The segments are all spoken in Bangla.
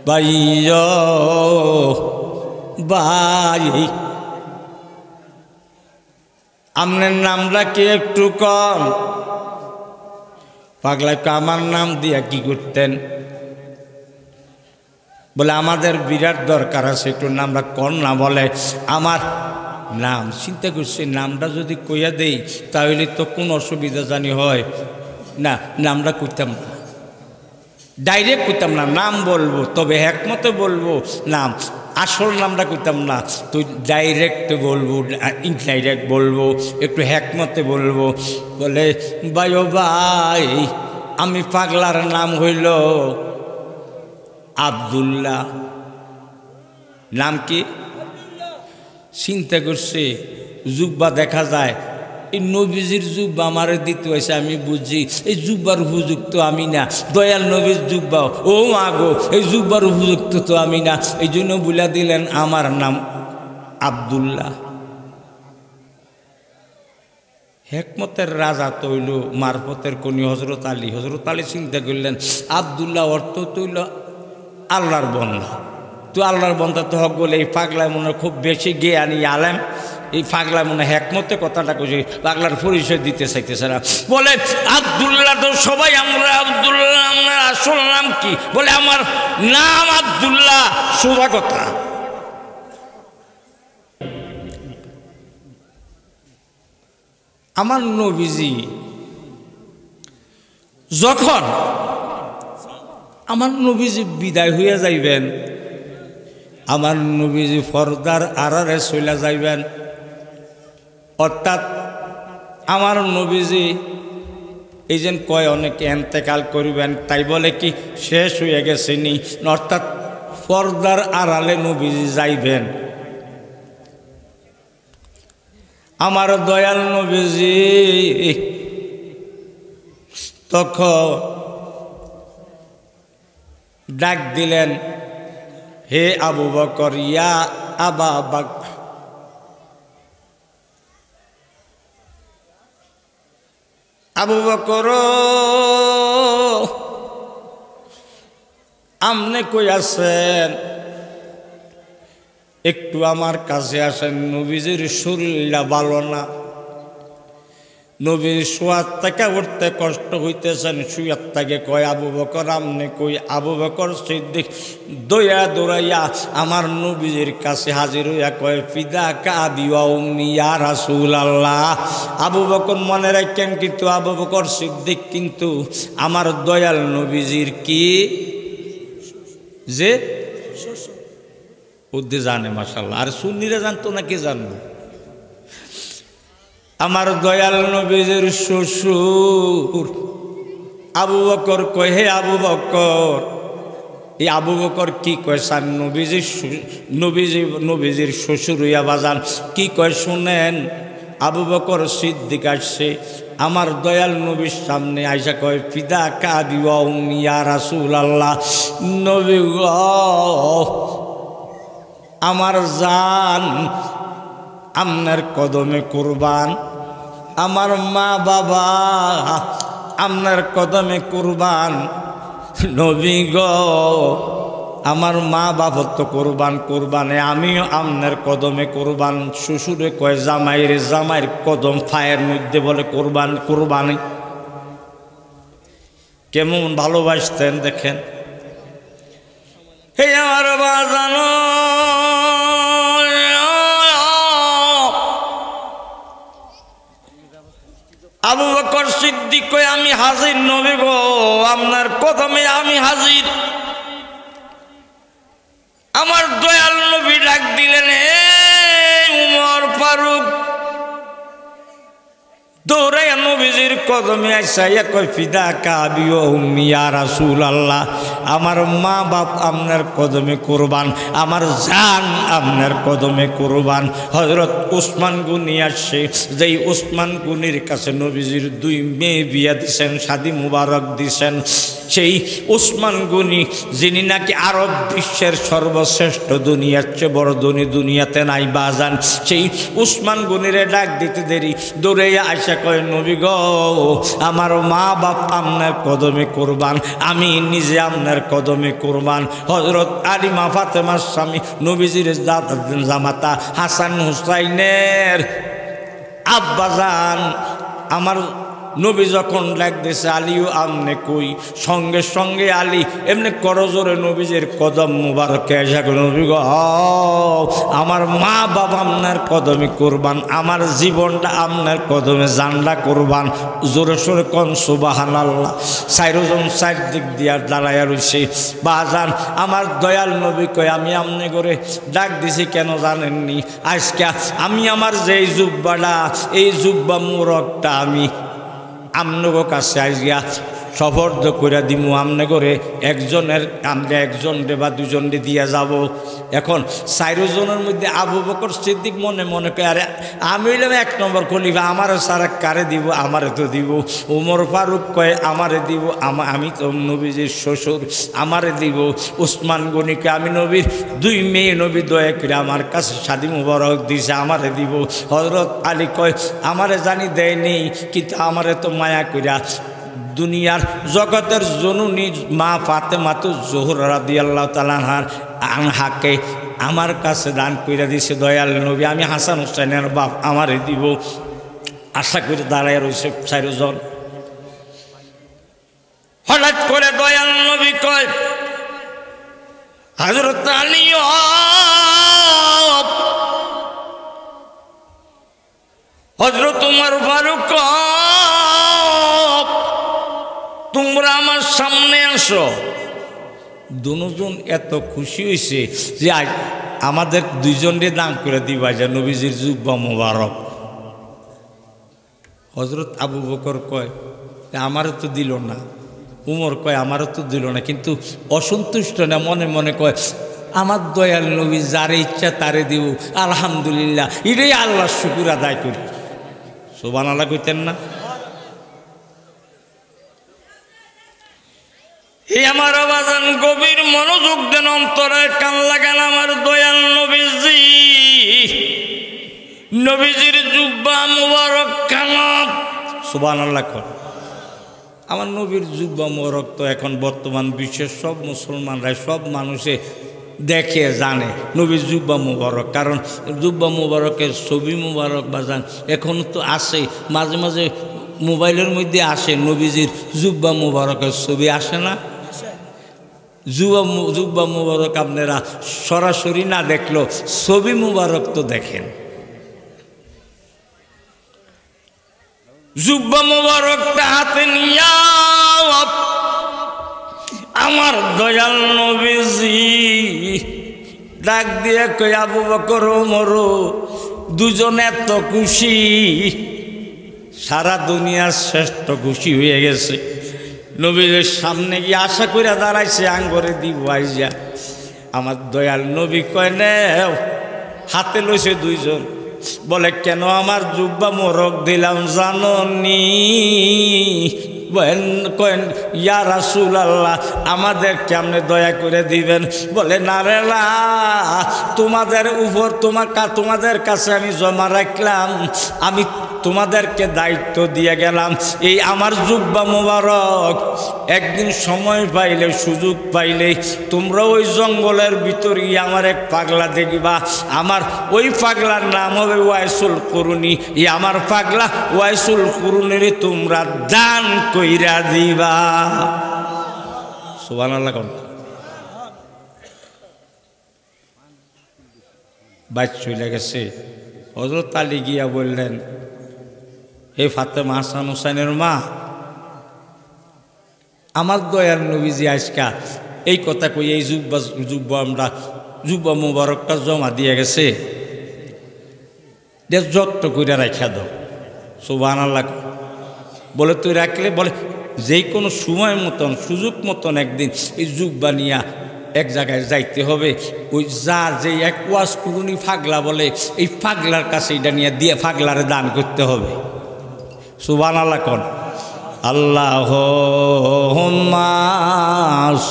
ভাইয়া ভাই আপনার নামটা কি একটু কম? পাগলাকে আমার নাম দিয়া কি করতেন? বলে আমাদের বিরাট দরকার আছে, একটু নামটা কর না। বলে আমার নাম, চিন্তা করছি নামটা যদি কইয়া দেই তাহলে তো কোন অসুবিধা জানি হয় না, নামটা কইতাম না, ডাইরেক্ট কইতাম না, নাম বলবো তবে একমতে বলবো, নাম আসল নামটা কইতাম না, তুই ডাইরেক্ট বলবো, ইনডাইরেক্ট বলবো, একটু হ্যাকমতে বলবো। বলে ভাই ও ভাই আমি পাগলার নাম হইল আব্দুল্লাহ। নাম কি? চিন্তা করছে জুব্বা দেখা যায়, এই নবীজির জুব্বা আমারে দিতে হয়েছে, আমি বুঝছি এই জুব্বার উপযুক্ত আমি না, দয়াল নবীর জুব্বা, ও মাগো এই জুব্বার উপযুক্ত তো আমি না, এই জন্য বলে দিলেন আমার নাম আব্দুল্লাহ। হেকমতের রাজা তৈল মারফতের কোনি হজরত আলী। হজরত আলী চিন্তা করলেন আব্দুল্লাহ অর্থ তৈল আল্লাহর বন্ধা, তো আল্লাহর বন্ধা তো হক বলে এই পাগলায় মনে খুব বেশি জ্ঞানী আলেম, এই পাগলায় মনে হেকমতে কথাটা কইছে, পাগলার পরিচয় দিতে চাইতেছে না। বলে আব্দুল্লাহ তো সবাই আমরা আব্দুল্লাহ, আপনার আসল নাম কি? বলে আমার নাম আব্দুল্লাহ। সোজা কথা। আমার নবীজি যখন আমার নবীজি বিদায় হইয়া যাইবেন, আমার নবীজি পর্দার আড়ালে চলে যাইবেন, অর্থাৎ আমার নবীজি এই যে কয় অনেকে এন্তেকাল করিবেন, তাই বলে কি শেষ হয়ে গেছেনি, অর্থাৎ পর্দার আড়ালে নবীজি যাইবেন। আমার দয়াল নবীজি তখন ডাক দিলেন, হে আবু বকর, ইয়া আবা বকর, আবু বকর আমনে কই আছেন? একটু আমার কাছে আসেন, নবীজির শরীরটা ভালো না, নবীর শোয়ার থেকে উঠতে কষ্ট হইতেছেন, শুয়ার থেকে কয় আবু বকর আমনে কই? আবু বকর সিদ্দিক দইয়া দৌড়াইয়া আমার নবীজির কাছে হাজির হইয়া কয় ফিদা কাবি ওয়া উম্মি ইয়া রাসূলুল্লাহ। আবু বকর মনে রাখেন, কিন্তু আবু বকর সিদ্দিক কিন্তু আমার দয়াল নবীজির কি যে বুদ্ধি জানে মাশাআল্লাহ, আর সুন্নিরা জানতো না, কে জানবো? আমার দয়াল নবীজির শ্বশুর আবু বকর কয়, হে আবু বকর। এই আবু বকর কি কয় সান? নবীজির শ্বশুর হইয়া বাজান কি কয় শুনেন। আবু বকর সিদ্দিক আসছে আমার দয়াল নবীর সামনে, আইসা কয় ফিদা কাবি ওয়া উম্মি ইয়া রাসূলুল্লাহ, নবী গো আমার জান আপনার কদমে কুরবান, আমার মা বাবা আপনার কদমে কুরবান। নবী গো আমার মা বাবা তো কুরবানে, আমিও আপনার কদমে কুরবান। শ্বশুরে কয় জামাইরে, জামাইয়ের কদম ফায়ের মধ্যে বলে কুরবানি। কেমন ভালোবাসতেন দেখেন। হে আমার বাজানো, আবু বকর সিদ্দিক কয় আমি হাজির নবী গো, আপনার কদমে আমি হাজির। আমার দয়াল নবী ডাক দিলেন, হে উমর ফারুক। দৌড়াইয়া নবীজির কদমে আইসা কয় ফিদা কাবি ওয়া উম্মি ইয়া রাসূলুল্লাহ, আমার মা বাপ আপনার কদমে কুরবান, আমার জান আপনার কদমে কুরবান। হযরত উসমান গনি আসছে, যেই উসমান গনির কাছে নবীজির 2 মেয়ে বিয়া দিছেন, শাদী মুবারক দিছেন। সেই উসমান গনি যিনি নাকি আরব বিশ্বের সর্বশ্রেষ্ঠ, দুনিয়ার চেয়ে বড় ধনী দুনিয়াতে নাই বাজান, সেই উসমান গনিরে ডাক দিতে দেরি দৌড়াইয়া আইসা কয় নবী গো আমার মা বাপ আপনার কদমে কুরবান, আমি নিজে আপনার কদমে কুরবান। হযরত আলী মা ফাতেমার স্বামী নবীজির জামাতা হাসান হুসাইনের আব্বাজান আমার নবী যখন ডাক দিয়েছে আলীও আমনে কই, সঙ্গে সঙ্গে আলী এমনি করজোরে নবীজির কদম মুবারকে এসে নবী গো আমার মা বাবা আপনার কদমে কুরবান, আমার জীবনটা আপনার কদমে জানলা কুরবান। জোরে সোরে কোন সুবহানাল্লাহ। চারজন চারদিক দিয়া দাঁড়াইয়া রইছে। বাজান আমার দয়াল নবী কয় আমি আমনে করে ডাক দিছি কেন জানেননি? আজকে আমি আমার যেই জুব্বাটা এই জুব্বা মুরকটা আমি আমনগো কাছে আইয়া সফর্দ করে দিমু, আমনে করে একজনের আমরা একজন রে বা দুজন রে দিয়া যাব। এখন চারজনের মধ্যে আবু বকর সিদ্দিক মনে মনে কয় আরে আমি হইলাম এক নম্বর খলিফা, আমারে সারা কারে দিব, আমারে তো দিব। উমর ফারুক কয় আমারে দিব, আমি তো নবীজির শ্বশুর, আমারে দিব। উসমান গনিকে আমি নবীর দুই মেয়ে, নবী দয়া করে আমার কাছে শাদী মুবারক দিছে, আমারে দিব। হযরত আলী কয় আমারে জানি দেয়নি, কিন্তু আমারে তো মায়া কইরা দুনিয়ার জগতের জননী মা ফাতেমাতুজ জোহরা রাদিয়াল্লাহু তাআলা আনহাকে আমার কাছে দান কইরা দিছে দয়াল নবী, আমি হাসান হুসাইনের বাপ, আমারে দিব। আশা করে দাঁড়ায় রয়েছে চারজন। হঠাৎ করে দয়াল নবী কয় হযরত আলী হযরত উমর ফারুক তোমরা আমার সামনে আসো। দুজন এত খুশি হয়েছে যে আমাদের দুইজনের দান করে দিবা যে নবীজির জুব্বা মোবারক। হযরত আবু বকর কয় আমারও তো দিল না, উমর কয় আমারও তো দিল না, কিন্তু অসন্তুষ্ট না, মনে মনে কয় আমার দয়াল নবী যারে ইচ্ছা তারে দিব, আলহামদুলিল্লাহ, এটাই আল্লাহর শুকর আদায় করি। সুবহানাল্লাহ কইতেন না? এই আমার আবাজান গভীর মনোযোগ দেন, অন্তরে কান লাগান। আমার দয়াল নবীজি নবীজির জুব্বা মুবারক খানা সুবহানাল্লাহ কর। আমার নবীর জুব্বা মুবারক তো এখন বর্তমান বিশ্বের সব মুসলমানরা সব মানুষে দেখে জানে নবীর জুব্বা মুবারক, কারণ জুব্বা মুবারকের ছবি মুবারক বাজান এখন তো আসে, মাঝে মাঝে মোবাইলের মধ্যে আসে নবীজির জুব্বা মুবারকের ছবি, আসে না? জুব্বা মুবারক আপনারা সরাসরি না দেখলো ছবি মুবারক তো দেখেন। জুব্বা মুবারকটা হাতে নিয়া আমার দয়াল নবীজি ডাক দিয়ে কই আবু বকর ওমর দুজন এত খুশি, সারা দুনিয়ার শ্রেষ্ঠ খুশি হয়ে গেছে। নবীর সামনে গিয়ে আশা করে দাঁড়াইছে আঙ্গরে দিব আইজা। আমার দয়াল নবী কয় নেও, হাতে লইছে দুইজন, বলে কেন আমার জুব্বা মোরক দিলাম জাননি? কয়েন ইয়া রাসূলুল্লাহ আমাদের কেমনে দয়া করে দিবেন? বলে না রে না, তোমাদের উপর তোমাদের কাছে আমি জমা রাখলাম, আমি তোমাদেরকে দায়িত্ব দিয়ে গেলাম। এই আমার জুব্বা মোবারক একদিন সময় পাইলে সুযোগ পাইলে তোমরা ওই জঙ্গলের ভিতর গিয়ে আমার এক পাগলা দেখবা, আমার ওই পাগলার নাম হবে ওয়াইসুল কুরুনি। এই আমার পাগলা ওয়াইসুল কুরুনির তোমরা দান কইরা দিবা। সুবহানাল্লাহ কোন বাইক চলে গেছে। হযরত আলী গিয়া বললেন হে ফাতেমা হাসান হুসাইনের মা, আমার দয়ার নবীজি আজকা এই কথা কই এই জুব্বা মুবারকটা জমা দিয়ে গেছে, যত্ন করে রাখা দাও। সুবহানাল্লাহ বলে তুই রাখলে, বলে যে কোনো সময় মতন সুযোগ মতন একদিন এই জুব্বা নিয়া এক জায়গায় যাইতে হবে। ওই যার যে এক ওয়াজ কুরুনি ফাগলা বলে এই ফাগলার কাছে এটা নিয়ে দিয়ে ফাগলারে দান করতে হবে। সুবহানাল্লাহ কোন আল্লাহুম্মা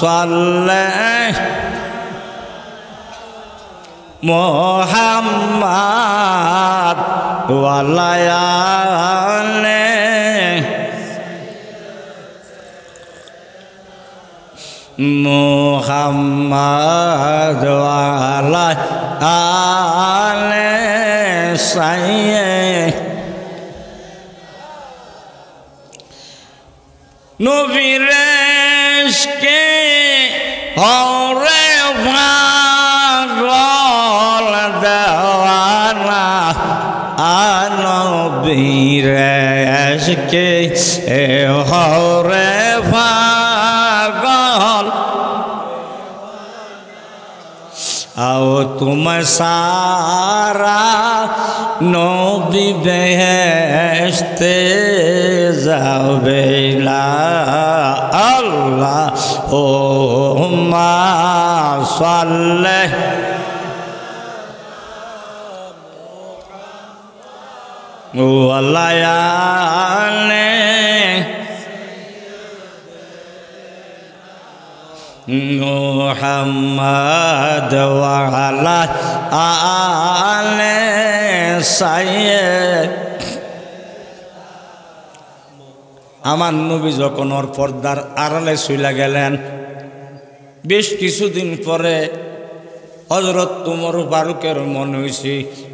সাল্লি মুহাম্মাদ ওয়া আলা আলি মুহাম্মদ ওয়ালা আলে সাইয়্যিদ নবীর ইশকে হরে পাগল দেওয়ানা নবীর ইশকে হরে পাগল आओ तुम सारा नबी बेहेश्ते जावेला अल्लाह ओ सल्ले ओ अल्लाह मुहम्मद वाला आले साइय्यिद আমার নবী যখন ওর পর্দার আড়ালে শুইলা গেলেন বেশ কিছুদিন পরে হযরত উমর ফারুকের মনে হইছে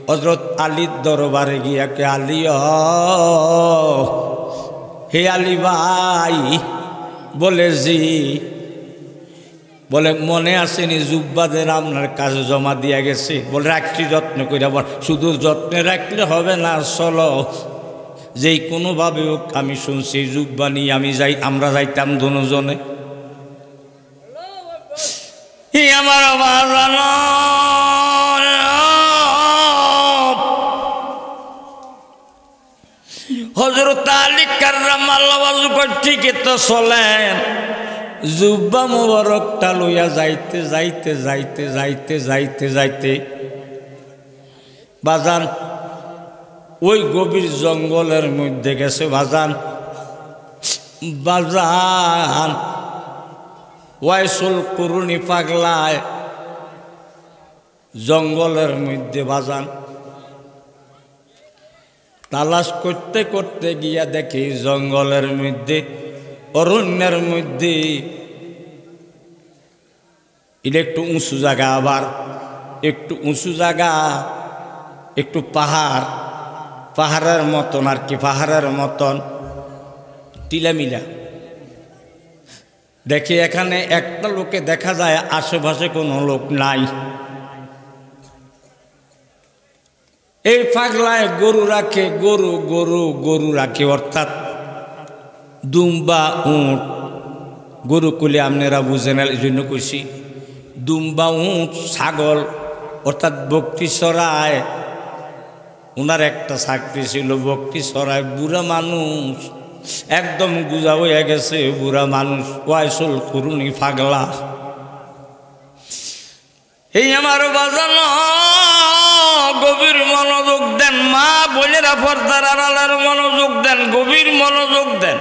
হযরত আলীর দরবারে গিয়া কে আলী হে আলী ভাই বলে জি বলে মনে আসেনি জুব্বাদের আপনার কাছে জমা দিয়া গেছে বলে রাখছি যত্ন করে আবার শুধু যত্নে রাখলে হবে না চলো যেই কোনোভাবে হোক আমি শুনছি জুব্বা নিয়ে আমি যাই আমরা যাইতাম দুজনে আমার বাজানো হযরত আলী কাররামাল্লাহু ওয়াজহু ঠিক তো চলেন জুব্বা মুবারকটা লইয়া যাইতে যাইতে যাইতে যাইতে যাইতে যাইতে বাজান ওই গভীর জঙ্গলের মধ্যে গেছে বাজান বাজান ওয়াইসুল কুরুনি পাগলায় জঙ্গলের মধ্যে বাজান তালাশ করতে করতে গিয়া দেখি জঙ্গলের মধ্যে অরণ্যের মধ্যে এটা একটু উঁচু জায়গা আবার একটু উঁচু জায়গা একটু পাহাড় পাহাড়ের মতন আর কি পাহাড়ের মতন টিলামিলা দেখি এখানে একটা লোকে দেখা যায় আশেপাশে কোনো লোক নাই এই পাগলায় গরু রাখে গরু গরু গরু রাখে অর্থাৎ দুম্বা উঁট গরু কুলে আপনারা বুঝেন এই জন্য কইছি দুম্বা উঁট ছাগল অর্থাৎ বকটি চড়ায় ওনার একটা চাকরি ছিল বকটি চড়ায় বুড়া মানুষ একদম গুজা হয়ে গেছে বুড়া মানুষ ওয়াইসুল কুরুনি পাগলা এই আমার বাজানো গভীর মনোযোগ দেন মা বোনেরা পর্দার আড়ালের মনোযোগ দেন গভীর মনোযোগ দেন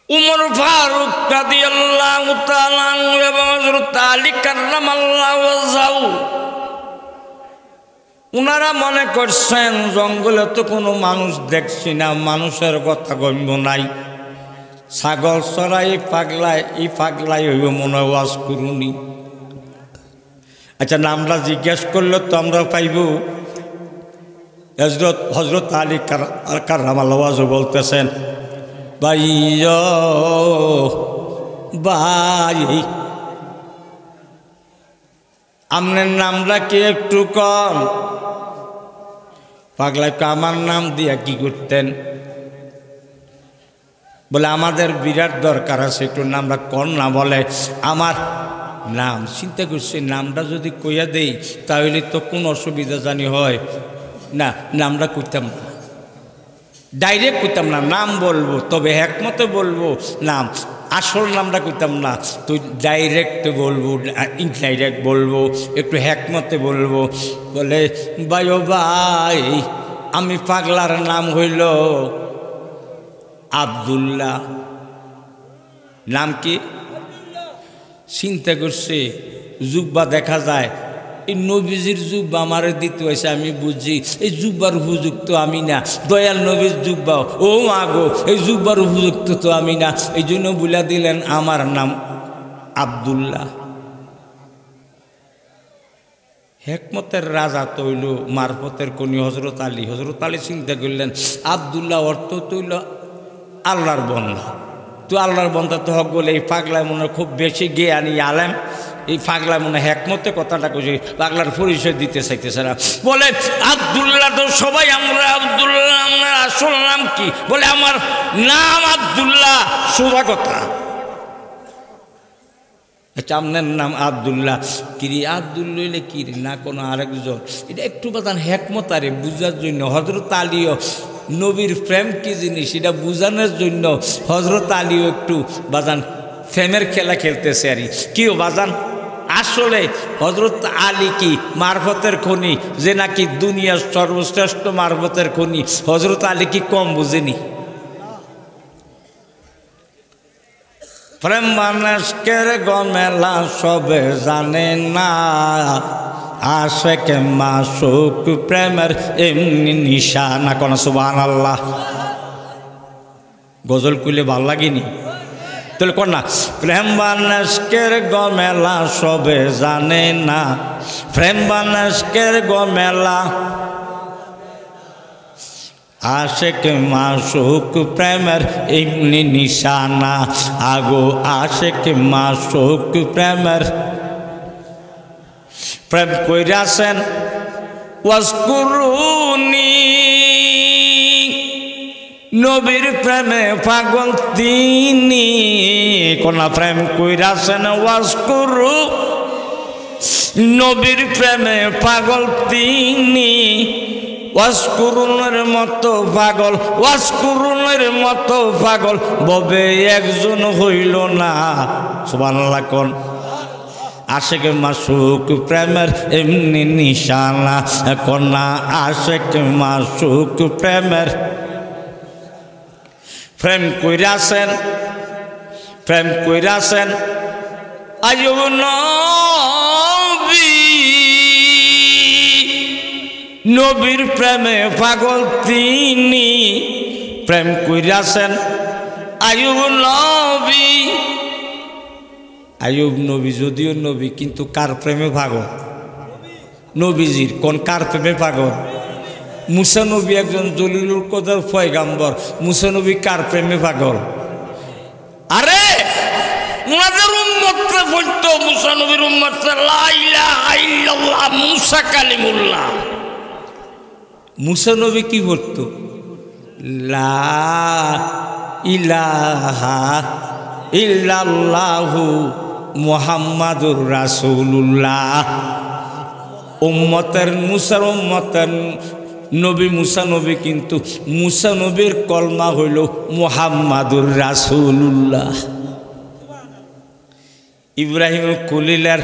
উমর ফারুক রাদিয়াল্লাহু তাআলা আনহু এবং হযরত আলী কাররামাল্লাহু ওয়াজহু উনারা মনে করছেন জঙ্গলে তো কোনো মানুষ দেখছি না মানুষের কথা গম্য নাই ছাগল চড়াই পাগলায় এই পাগলাই হইব মনে ওয়াজ করুনি আচ্ছা নামটা জিজ্ঞেস করলে তো আমরা পাইব হযরত আলী কাররামাল্লাহু ওয়াজহু বলতেছেন ভাই ভাই আপনার নামটা কি একটু কম পাগলাকে আমার নাম দিয়া কি করতেন বলে আমাদের বিরাট দরকার আছে একটু নামটা কর না বলে আমার নাম চিন্তা করছি নামটা যদি কইয়া দেই তাহলে তো কোন অসুবিধা জানি হয় না নামটা কইতাম না ডাইরেক্ট কইতাম না নাম বলবো তবে একমতে বলবো নাম আসল নামটা কইতাম না তুই ডাইরেক্ট বলবো ইনডাইরেক্ট বলবো একটু হ্যাকমতে বলবো বলে ভাই ও ভাই আমি পাগলার নাম হইল আব্দুল্লাহ নাম কি চিন্তা করছে জুব্বা দেখা যায় এই নবীজির জুব্বা আমারে দিতে হয়েছে, আমি বুঝি এই জুব্বার উপযুক্ত আমি না, দয়াল নবীর জুব্বা ও মাগো এই জুব্বার উপযুক্ত তো আমি না, এই জন্য বলে দিলেন আমার নাম আব্দুল্লাহ। হেকমতের রাজা তৈল মারফতের কনি হজরত আলী। হজরত আলী চিন্তা করলেন আব্দুল্লাহ অর্থ তৈল আল্লাহর বন্ধা, তো আল্লাহর বন্ধা তো হক বলে এই পাগলায় মনে খুব বেশি জ্ঞানী আলেম, এই পাগলায় মনে হেকমতে কথাটা কইছে, পাগলার পরিচয় দিতে চাইতেছে না। বলে আব্দুল্লাহ তো সবাই আমরা আব্দুল্লাহ, আমার আসল নাম কি? বলে আমার নাম আব্দুল্লাহ। সোজা কথা, আপনার নাম আব্দুল্লাহ। কিরি আব্দুল্লাহ হইলে কিরি না কোনো আরেকজন, এটা একটু বাদান হেকমত আরে বুঝার জন্য। হজরত আলীও নবীর প্রেম কি জিনিস এটা বুঝানোর জন্য হজরত আলীও একটু বাজান প্রেমের খেলা খেলতেছে আর কিও বাজান। আসলে হজরত আলী কি মারফতের খনি, যে নাকি দুনিয়ার সর্বশ্রেষ্ঠ মারফতের খনি, হজরত আলী কি কম বুঝেনি? প্রেম মানুষের গমেলা সবে জানে না, আশেক মাসুক প্রেমের এমনি নিশানা। কোন সুবহানাল্লাহ। গজল কুলে ভাল লাগেনি তাহলে কোন না? প্রেম মানুষের গমেলা সবে জানে না, প্রেম মানুষের গমেলা আশেক মাসুক প্রেমের এমনি নিশানা, আগো আশেক মাসুক প্রেমের প্রেম কইরাছেন ওয়াজকুরুনি, নবীর প্রেমে পাগল তিনি। কোনা প্রেম কইরাছেন ওয়াজকুরু, নবীর প্রেমে পাগল তিনি। ওয়াজকুরুনের মতো পাগল, ওয়াজকুরুনের মতো পাগল ববে একজন হইল না। সুবহানাল্লাহ। কোন আশেক মাসুক প্রেমের এমনি নিশানা, কন্যা আশেক মাসুক প্রেমের প্রেম কইরাছেন, প্রেম কইরাছেন আইয়ুব নবী, নবীর প্রেমে পাগল তিনি। প্রেম কইরাছেন আইয়ুব নবী। আইয়ুব নবী যদিও নবী, কিন্তু কার প্রেমে পাগল? নবীজির। কোন কার প্রেমে পাগল? মুসা নবী একজন জলিলুল কদর পয়গাম্বর, মুসা নবী কার প্রেমে পাগল? আরে উনাদের উম্মতরে বলতো, মুসা নবীর উম্মতরে লা ইলাহা ইল্লাল্লাহ মুসা কালিমুল্লাহ। মুসা নবী কি করতো? লা ইলাহা ইল্লাল্লাহু মুহাম্মাদুর রাসূলুল্লাহ। উম্মতের মুসার উম্মতের নবী মুসা নবী, কিন্তু মুসা নবীর কলমা হইল মুহাম্মাদুর রাসূলুল্লাহ। ইব্রাহিম খলিলের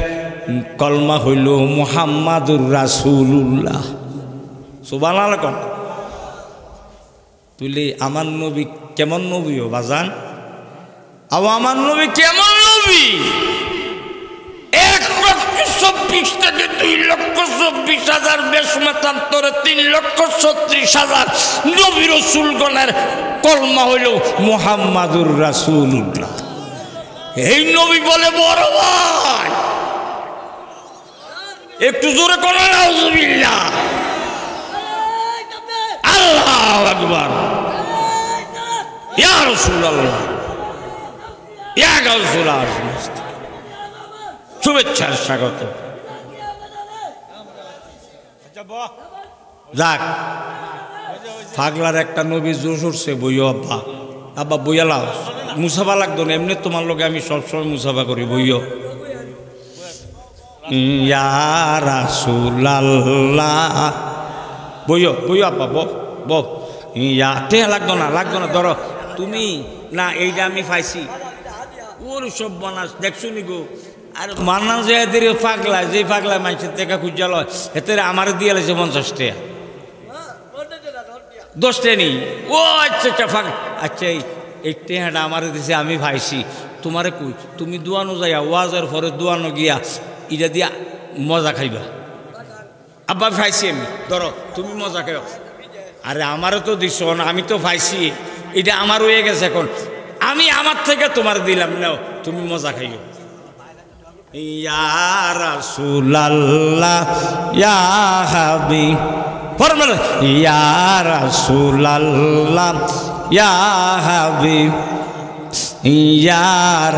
কলমা হইল মুহাম্মাদুর রাসূলুল্লাহ। সুবহানাল্লাহ। তুলে আমার নবী কেমন নবী ও বাজান? আমার নবী কেমন নবী? 1,24,000 থেকে 2,24,000 বেশমেতান্তরে 3,36,000 নবী রাসূলগণের কলমা হইল মুহাম্মাদুর রাসূলুল্লাহ। এই নবী বলে বড় ভাই, একটু জোরে কোন নাউযুবিল্লাহ। আল্লাহু আকবার। ইয়া রাসূলুল্লাহ, ইয়া গাউসুল্লাহ, শুভেচ্ছার স্বাগত। যাক, পাগলার একটা নবী জোশ উঠছে, বইও আব্বা, আব্বা বইয়া লাও, মুসাফা লাগতো না, এমনি তোমার লোকে আমি সবসময় মুসাফা করি, বইও। ইয়া রাসূলুল্লাহ, বইও বইও আব্বা, বো ইয়া। তে লাগতো না, লাগতো না, ধরো তুমি না, এইটা আমি পাইছি। ওর সব বানাস দেখছো নি গো? আর মান্না যে এদের পাগলা, যে পাগলা মানুষের থেকে খুঁজা লয়, এতে আমার দিয়ে লাগছে 50 টাকা, 10 টাকা নেই। ও আচ্ছা আচ্ছা পাগলা, আচ্ছা এই টেহাটা আমার দিছে, আমি ভাইছি। তোমারে কই, তুমি দোয়ানো যাইয়া ওয়াজের পরে দোয়ানো গিয়া এটা দিয়া মজা খাইবা। আব্বা পাইছি আমি, ধরো তুমি মজা খেও। আরে আমারও তো দিস না, আমি তো পাইছি, এটা আমার হয়ে গেছে। এখন আমি আমার থেকে তোমার দিলাম, নাও তুমি মজা খাইও। ইয়া রাসূলুল্লাহ ইয়া হাবিব, ফরমান ইয়া রাসূলুল্লাহ ইয়া হাবিব, ইয়া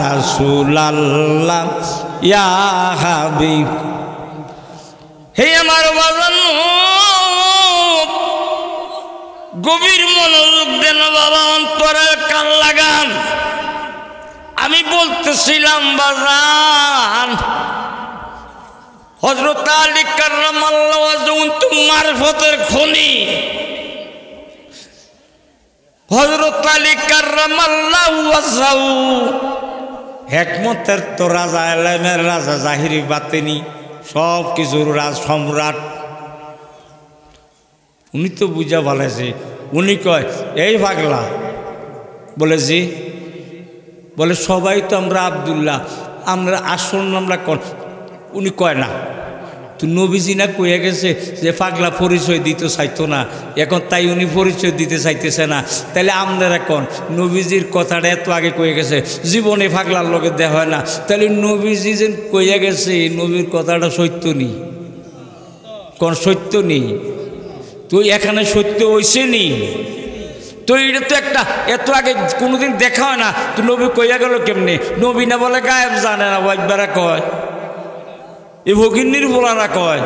রাসূলুল্লাহ ইয়া হাবিব। হে আমার বাজান, গভীর মনোযোগ দেন বাবা, অন্তরের কান লাগান। আমি বলতেছিলাম বাজান, হযরত আলী কাররামাল্লাহু ওয়াজহু মারফতের খনি, হযরত আলী কাররামাল্লাহু ওয়াজহু হিকমতের তো রাজা, এলেমের রাজা, জাহিরি বাতিনি সব কিছুর রাজ সম্রাট। উনি তো বুঝা বলেছে, উনি কয় এই পাগলা, বলে জি, বলে সবাই তো আমরা আব্দুল্লাহ, আমরা আসল নামরা কোন? উনি কয় না, তো নবীজি না কয়ে গেছে যে পাগলা পরিচয় দিতে চাইতো না, এখন তাই উনি পরিচয় দিতে চাইতেছে না। তাহলে আপনারা কোন? নবীজির কথাটা এত আগে কয়ে গেছে, জীবনে পাগলার লোকে দেওয়া হয় না, তাহলে নবীজি যে কয়ে গেছে নবীর কথাটা সত্য নি? কোন সত্য নেই? তো এখানে সত্য হইছে নি? তো এটা তো একটা এত আগে কোনোদিন দেখা হয় না, তো নবী কইয়া গেল কেমনে? নবী না বলে গায়েব জানে না, ওয়াইবারা কয়, এই ভগিনীর বলারা কয়,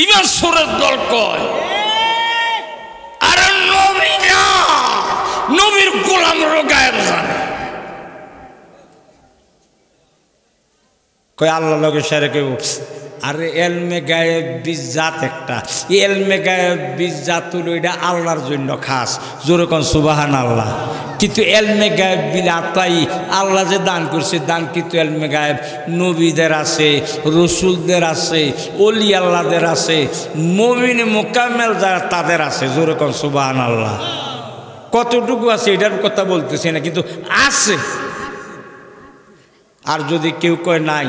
ইমান সুরের দল কয়, আরে নবী না, নবীর গোলামরা গায়েব জানে। কয় আল্লাহ লগে সারে কেউ। আরে এলমে গায়েব বিজাত একটা, এলমে গায়েব বিজাত হলো এটা আল্লাহর জন্য খাস, জোরে কোন সুবহানাল্লাহ। কিন্তু এলমে গায়েব বিলাতাই আল্লাহ যে দান করছে, দান কিন্তু এলমে গায়েব নবীদের আছে, রসুলদের আছে, ওলি আল্লাহদের আছে, মুমিন মুকাম্মেল যারা তাদের আছে, জোরে কোন সুবহানাল্লাহ। কতটুকু আছে এটার কথা বলতেছি না, কিন্তু আছে। আর যদি কেউ কয় নাই,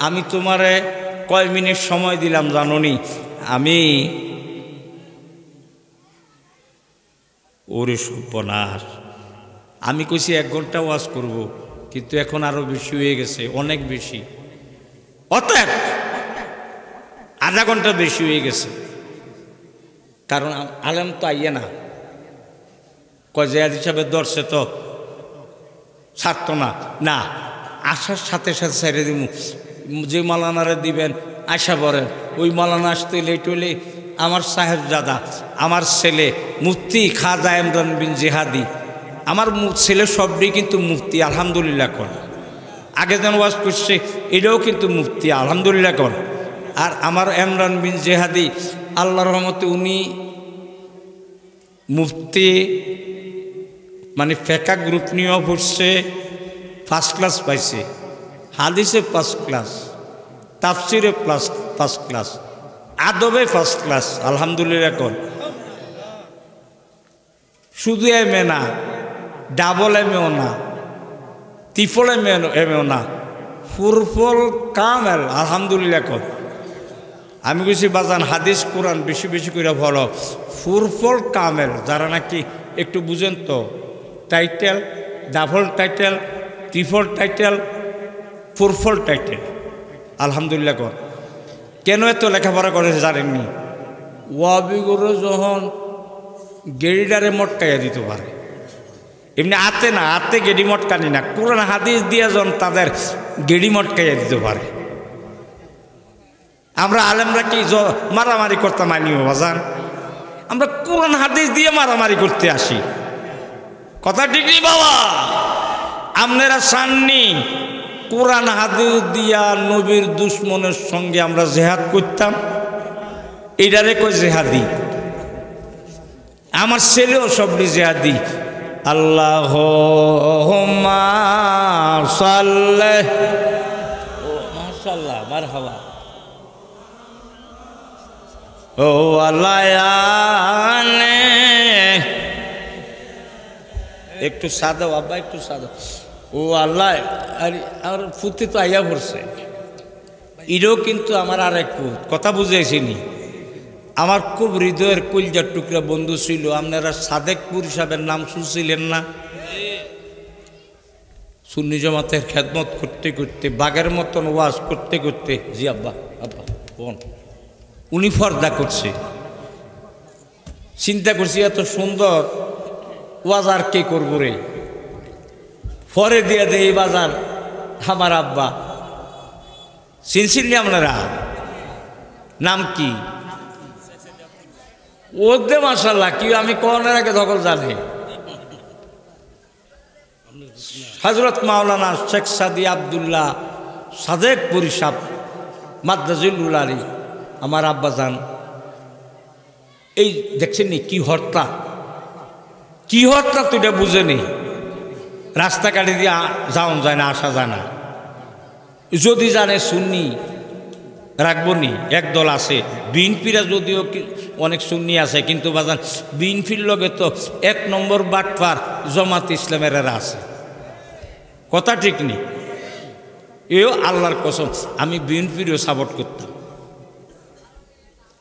আমি তোমারে কয় মিনিট সময় দিলাম জানোনি? আমি ওরে সর্বনাশ, আমি কইছি 1 ঘন্টা ওয়াজ করব, কিন্তু এখন আরো বেশি হয়ে গেছে, অনেক বেশি, অতএব আধা ঘন্টা বেশি হয়ে গেছে। কারণ আলেম তো আইয়ে না, কয় জিয়াদ হিসাবে ধরছে তো ছাড়ত না, না আসার সাথে সাথে ছেড়ে দিব। যে মালানারে দিবেন আশা করেন, ওই মালানা আসতে লেট হলে আমার সাহেবজাদা, আমার ছেলে মুফতি খাজা ইমরান বিন জিহাদি, আমার ছেলে সবটাই কিন্তু মুফতি, আলহামদুলিল্লাহ কর। আগে যেন ওয়াজ করছে এটাও কিন্তু মুফতি, আলহামদুলিল্লাহ কর। আর আমার ইমরান বিন জিহাদি আল্লাহর রহমতে উনি মুফতি, মানে ফেকা গ্রুপ নিয়েও পড়ছে, ফার্স্ট ক্লাস পাইছে, হাদিসে ফার্স্ট ক্লাস, তাফসিরে ফার্স্ট ক্লাস, আদবে ফার্স্ট ক্লাস, আলহামদুলিল্লাহ কর। শুধু এমএ না, ডাবল এমএও না, ত্রিপল এমএও না, ফুরফল কামেল, আলহামদুলিল্লাহ কর। আমি কিছু বাজান হাদিস কোরআন বেশি বেশি করে বলো, ফুরফল কামেল, যারা নাকি একটু বুঝেন তো, টাইটেল, ডাবল টাইটেল, ত্রিপল টাইটেল, ফুরফল টাইটেল, আলহামদুলিল্লাহ কর। কেন এত লেখাপড়া করেছে জানেননি? ওয়াবিগুলো যখন গেড়িডারে মটকাইয়া দিতে পারে, এমনি আতে না, আতে গেড়ি মটকানি না, কোরআন হাদিস দিয়ে যখন তাদের গেড়ি মটকাইয়া দিতে পারে। আমরা আলেমরা কি মারামারি করতে মানি বাজান? আমরা কোরআন হাদিস দিয়ে মারামারি করতে আসি, কথা ঠিক নেই বাবা? আপনারা চাননি কোরআন হাদিস দিয়া নবীর দুশ্মনের সঙ্গে আমরা জেহাদ করতাম? এইটারে কই জেহাদি। আমার ছেলেও সবটি জেহাদি। আল্লাহুম্মা সাল্লি, ও মাশাআল্লাহ, মারহাবা, ও আল্লাহ, একটু সাদা বাবা, একটু সাদা। ও আল্লাহ, আর ফুতি তো আইয়া পড়ছে, এটাও কিন্তু আমার আর এক কথা বুঝেছিনি। আমার খুব হৃদয়ের কলজার টুকরা বন্ধু ছিল। আপনারা সাদেকপুর সাহেবের নাম শুনছিলেন না? সুন্নি জামাতের খেদমত করতে করতে, বাঘের মতন ওয়াজ করতে করতে, জি আব্বা আব্বা বোন, উনি পর্দা করছে। চিন্তা করছি এত সুন্দর ওয়াজ আর কে করবো রে, পরে দিয়ে দে এই বাজার আমার আব্বা। চিনছিলেন আপনারা? নাম কি? ওদে মাশাআল্লাহ, কি আমি কোনের আগে দখল জানে। হযরত মাওলানা শেখ সাদি আব্দুল্লাহ সাদেকপুরি সাহেব মাদ্রাজুল আলী আমার আব্বা যান। এই দেখছেন নি কি হত্যা, কি হত্যা তো এটা বুঝেনি। রাস্তাঘাটে দিয়ে যাওয়া যায় না, আসা যায় না। যদি জানে সুন্নি রাখবো নি, একদল আছে বিএনপিরা, যদিও অনেক সুন্নি আছে, কিন্তু বাজান বিএনপির লগে তো 1 নম্বর বাটপার জামাত ইসলামের আছে। কথা ঠিক নেই? এও আল্লাহর কসম, আমি বিএনপিরও সাপোর্ট করতাম।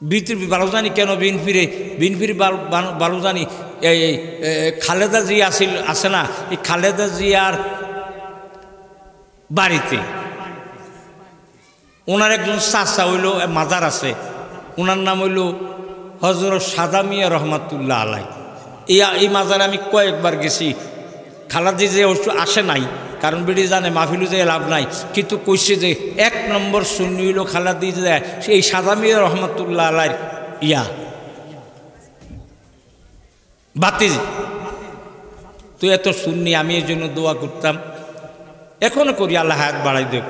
বিএনপি ভালো জানি কেন বিএনপির ভালো জানি। এই খালেদা জিয়া আছে না, এই খালেদা জিয়ার বাড়িতে ওনার একজন চাচা হইল, মাজার আছে, ওনার নাম হইল হযরত সাদা মিয়া রহমাতুল্লাহ আলাই। এই মাজারে আমি কয়েকবার গেছি। খালাদি যে আসে নাই, কারণ বেড়ি জানে মাহফিলু যে লাভ নাই, কিন্তু কইছে যে 1 নম্বর সুন্নি হইল খালাদি যে এই সাদা মিয়া রহমাতুল্লাহ আলাই বাতিল। তো এত সুন্নি, আমি এই জন্য দোয়া করতাম, এখনো করি, আল্লাহ হায়াত বাড়াই দেব।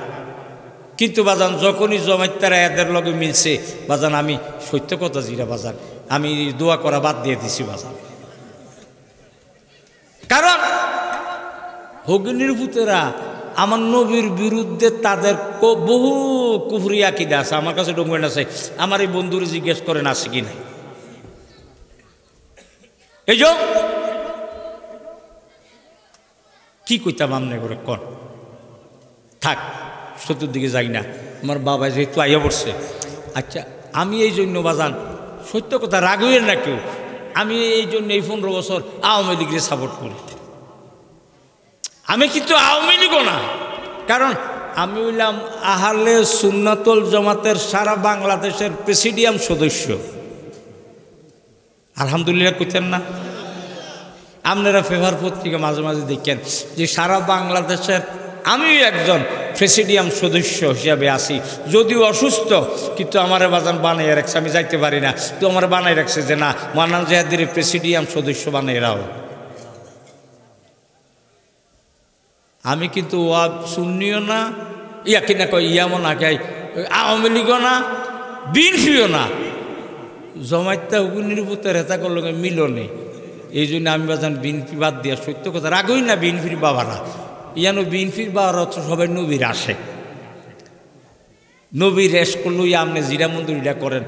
কিন্তু বাজান যখনই জমাইতারা এদের লগে মিলছে বাজান, আমি সত্য কথা জিরা বাজান, আমি দোয়া করা বাদ দিয়ে দিছি বাজান। কারণ হগিনীর ভূতেরা আমার নবীর বিরুদ্ধে তাদের বহু কুফরি আকীদা আছে। আমার কাছে ডকুমেন্ট আছে, আমার এই বন্ধুরে জিজ্ঞেস করেন আছে কি নাই। এই যে কি কইতাম আমনে করে কন, থাক চতুর্দিকে যাই না। আমার বাবা যেহেতু আইয়া পড়ছে, আচ্ছা আমি এই জন্য বাজান সত্য কথা, রাগ হইলেন না কেউ, আমি এই জন্য এই 15 বছর আওয়ামী লীগের সাপোর্ট করি। আমি কিন্তু আওয়ামী লীগও না, কারণ আমি হইলাম আহলে সুন্নাতুল জামাতের সারা বাংলাদেশের প্রেসিডিয়াম সদস্য। আলহামদুলিল্লাহ কইতেন না? আপনারা পেপার পত্রিকা মাঝে মাঝে দেখেন যে সারা বাংলাদেশের আমি একজন প্রেসিডিয়াম সদস্য হিসাবে আছি। যদিও অসুস্থ, কিন্তু আমার বাজান বানাই রাখছে, আমি যাইতে পারি না, তো আমার বানাই রাখছে যে না, মান্নান জাহাদির প্রেসিডিয়াম সদস্য বানাই রাও। আমি কিন্তু ওয়াব সুন্নিও না, ইয়া কিনা কয় ইয়ামও না, কে আওয়ামী লীগও না, বিএনপিও না, জমাইতা হুকুনির ভূতের হেতা করলো মিলনে। এই জন্য আমি বাজান বিএনপি বাদ দিয়া সত্য কথা, রাগই না বিএনপির বাবারা, ইয়ানো বিএনপির বাবারা তো সবাই নবীর আসে, নবীর রেশ করলো আপনি জিরা মন্দিরটা করেন,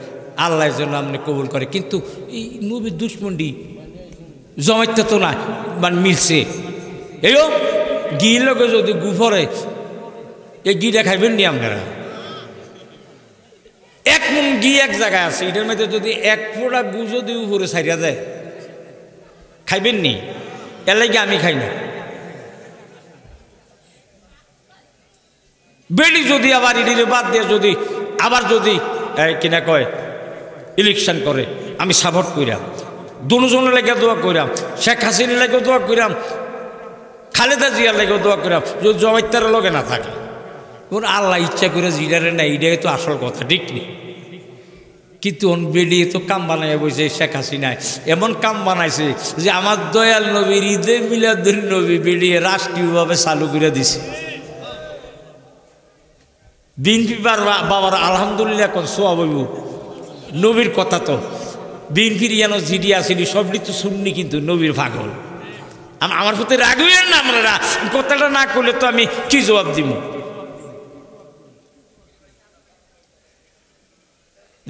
আল্লাহর জন্য আপনি কবুল করে। কিন্তু এই নবীর দুশ্মনটি জমাইতে তো না, মানে মিলছে। এও ঘি লোকে যদি গুফরে এই ঘিটা খাইবেন নি আপনারা? 1 মণ ঘি এক জায়গায় আছে, এটার মধ্যে যদি 1 ফোঁটা গু যদি উপরে ছাইরা যায়, খাইবেন নি? এর লাগে আমি খাই না। বেড়ি যদি আবার ইডিরে বাদ দিয়ে যদি আবার যদি কিনা কয় ইলেকশন করে, আমি সাপোর্ট কইরাম, দুজনের লেগে দোয়া কইরাম, শেখ হাসিনার লেগে দোয়া কইরাম, খালেদা জিয়ার লেগে দোয়া কইরাম, যদি জমাইতার লগে না থাকে। আল্লাহ ইচ্ছা করে জিরারে না, এটাই তো আসল কথা, ঠিক নেই? কিন্তু বেরিয়ে তো কাম বানাই বসে শেখ হাসিনায়, এমন কাম বানাইছে যে আমার দয়াল নবীর ঈদে মিলাদুন নবী বেরিয়ে রাষ্ট্রীয়ভাবে চালু করে দিছে। বিএনপি বাবার আলহামদুলিল্লাহ এখন সোয়াব নবীর কথা। তো বিএনপির যেন জিডি আসেনি, সবটি তো শুননি, কিন্তু নবীর পাগল। আমার প্রতি রাগ হইলেন না আপনারা, কথাটা না করলে তো আমি কি জবাব দিব?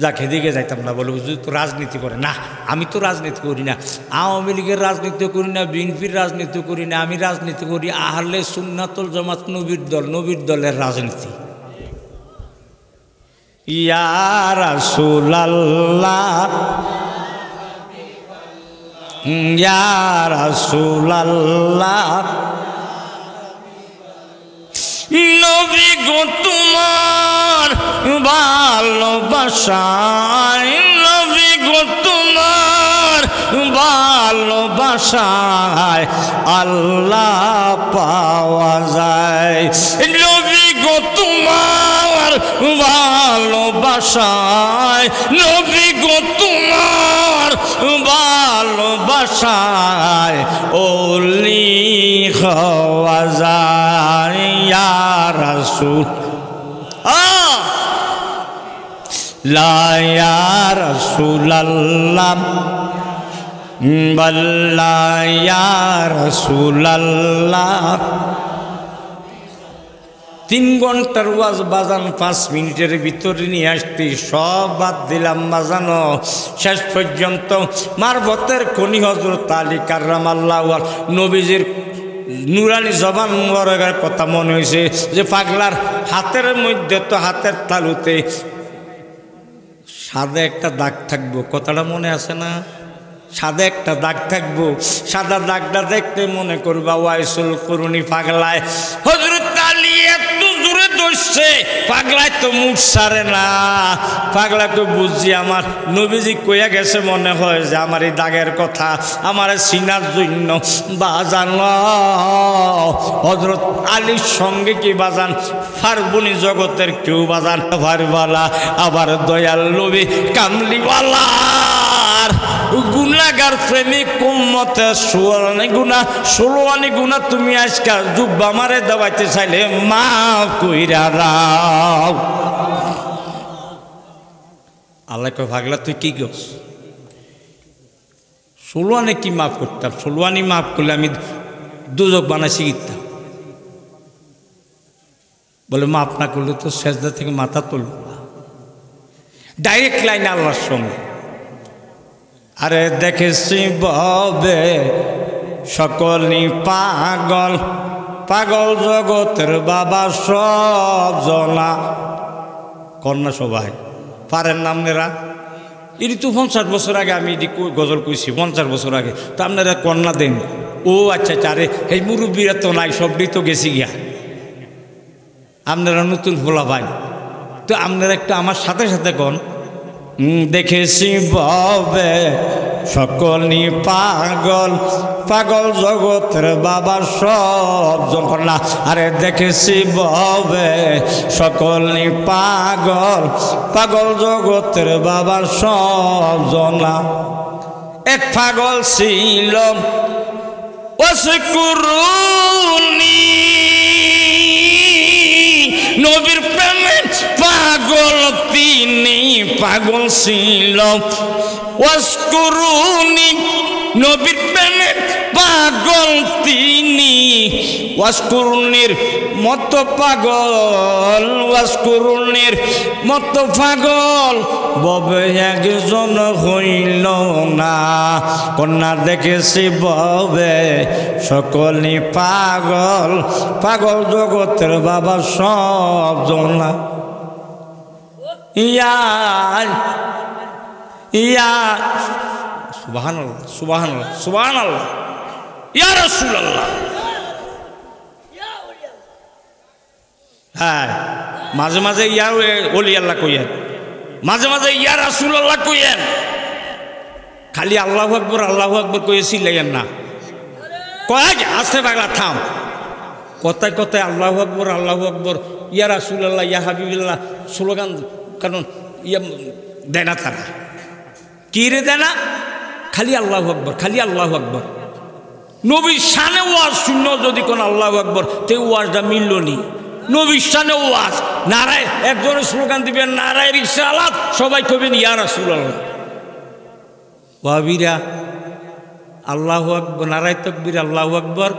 যাক এদিকে যাইতাম না, বলে হুজুর তো রাজনীতি করে না। আমি তো রাজনীতি করি না, আওয়ামী লীগের রাজনীতি করি না, বিএনপির রাজনীতি করি না, আমি রাজনীতি করি আহলে সুন্নাতুল জামাত, নবীর দল, নবীর দলের রাজনীতি। ইয়া রাসূলাল্লাহ ইয়া রাসূলাল্লাহ নবী গো তোমার ভালোবাসায় নবী গো তোমার ভালোবাসায় আল্লাহ পাওয়া যায় নবী গো তোমার ভালোবাসায় নবী গো তোমার ভালোবাসায় ওলি হওয়া যায় ইয়া রাসূল লা ইয়া রাসূলাল্লাহ বাল্লা ইয়া রাসূলাল্লাহ 3 ঘন্টার ওয়াজ বাজান 5 মিনিটের ভিতরে নিয়ে আসতে সব বাদ দিলাম বাজানো শেষ পর্যন্ত মারফতের খনি হযরত আলী কাররামাল্লাহু নবীজির নুরানি জবান মুবারকের কথা মনে হয়েছে যে পাগলার হাতের মধ্যে তো হাতের তালুতে সাদা একটা দাগ থাকবো কথাটা মনে আছে না সাদা একটা দাগ থাকবো সাদা দাগটা দেখতে মনে করবা ওয়াইসুল করুনি পাগলায় হযরত আলী এত জোরে দৌড়ছে পাগলায় তো মুখ সারে না পাগলাকে বুঝছি আমার নবীজি কইয়া গেছে মনে হয় যে আমার এই দাগের কথা আমার সিনার জন্য বাজান হযরত আলীর সঙ্গে কি বাজান ফারবুনি জগতের কেউ বাজান ফারবালা আবার দয়াল নবী কামলিওয়ালা গুনাহগার প্রেমিক উম্মতে ষোলোয়ানি গুনাহ তুমি আজকাল জুব্বা মারে দেওয়াইতে চাইলে মাফ কইরা দাও আল্লাহ কয় পাগলা তুই কি গছ 16 কি মাফ করতাম 16 মাফ করলে আমি দুজক বানাইছি গিতাম বলে মাফ না করলে তো সেজদা থেকে মাথা তুলব না ডাইরেক্ট লাইন আল্লাহর সঙ্গে আরে দেখেছি ববে সকলই পাগল পাগল জগতের বাবা সব জনা কন্যা সবাই পারেন না আপনারা এটি তো 50 বছর আগে আমি এটি গজল কইছি 50 বছর আগে তো আপনারা কন্যা দেন ও আচ্ছা আচ্ছা আরে এই মুরব্বীরা তো নাই সবটি তো গেছি গিয়া আপনারা নতুন ভোলা ভাই তো আপনারা একটু আমার সাথে সাথে কন দেখেছি ববে সকলই পাগল পাগল জগতের বাবা সব জনা আরে দেখেছি ববে সকলই পাগল পাগল জগতের বাবা সব জনা এক পাগল ছিল ওয়াসকুরুনি নবীর প্রেমে পাগল তিনি পাগল ছিল ওয়াসকুরুনি নবীর প্রেমে পাগল তিনি ওয়াসকুরুনির মতো পাগল ওয়াসকুরুনির মতো পাগল ববে একজন হইল না কন্যা দেখেছি ববে সকলই পাগল পাগল জগতের বাবা সব জনা ইয়া ইয়া সুবহানাল্লাহ সুবহানাল্লাহ সুবহানাল্লাহ ইয়া রাসূলুল্লাহ হ্যাঁ মাঝে মাঝে ইয়া ওলি আল্লাহ কইয়েন মাঝে মাঝে ইয়া রাসূলুল্লাহ কইয়েন খালি আল্লাহু আকবার কইছিলেন না কয় আস্তে পাগলা থাম কথায় কথায় আল্লাহু আকবার ইয়া রাসূলুল্লাহ ইয়া হাবিবুল্লাহ স্লোগান কারণ ইয়া দেয় না তারা কি রে দেয় না খালি আল্লাহু আকবার নবীর শানে ওয়াজ শূন্য যদি কোন আল্লাহু আকবার তে ওয়াজটা মিলল নি নবীর শানে ওয়াজ নারায় একজনের স্লোগান দিবেন নারায় রিসালাত সবাই কবেন ইয়া রাসূলুল্লাহ ওয়াবিরা আল্লাহু আকবার নারায় তাকবীর আল্লাহু আকবার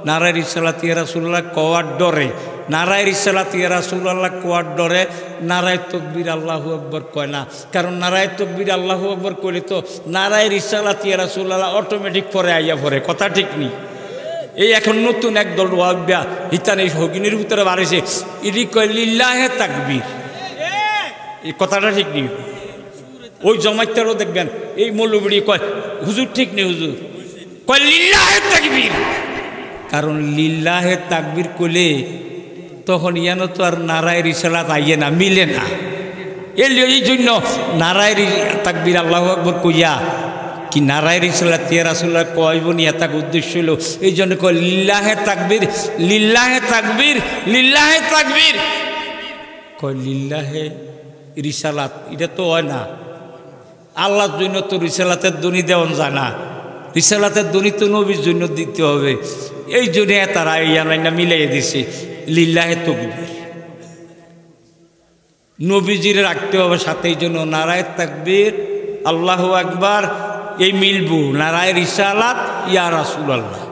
নারায় রিসালাত ইয়া রাসূলুল্লাহ কোয়ার ডরে নারায় রিসালাত ইয়া রাসূলুল্লাহ কোয়ার ডরে নারায় তাকবীর আল্লাহু আকবার কয় না কারণ নারায় তাকবীর আল্লাহু আকবার কইলে তো নারায় রিসালাত ইয়া রাসূলুল্লাহ অটোমেটিক পরে আইয়া পড়ে কথা ঠিক নি এই এখন নতুন একদল ওয়াবিয়া হিতান এই হগিনের ভিতরে বাড়িছে ইডি কয় লিল্লাহে তাকবীর এই কথাটা ঠিক নেই। ওই জমাইতারও দেখবেন এই মৌলবি কয় হুজুর ঠিক নেই, হুজুর কয় লিল্লাহে তাকবীর। কারণ লিল্লাহে তাকবীর করলে তখন ইয়ান তো আর নারায় রিসালাত আইয়ে না, মিলে না। এই জন্য নারায় তাকবীর আল্লাহু আকবার কইয়া কি নারায় রিসালাত ইয়া রাসূলুল্লাহ কইব নি, এত উদ্দেশ্য হলো এই জন্য কয় লিল্লাহে তাকবীর, লিল্লাহে তাকবীর, লিল্লাহে তাকবীর। কয় লিল্লাহে রিসালাত এটা তো হয় না, আল্লাহর জন্য তো রিসালাতের ধ্বনি দেওয়া যায় না, রিসালাতের ধ্বনি তো নবীর জন্য দিতে হবে। এই জন্য তারা ইয়ানা মিলিয়ে দিছে লিল্লাহে তাকবীর, নবীজির রাখতে হবে সাথে। এই জন্য নারায়ে তাকবীর আল্লাহু আকবার এই মিলবো, নারায়ে রিসালাত ইয়া রাসূলুল্লাহ।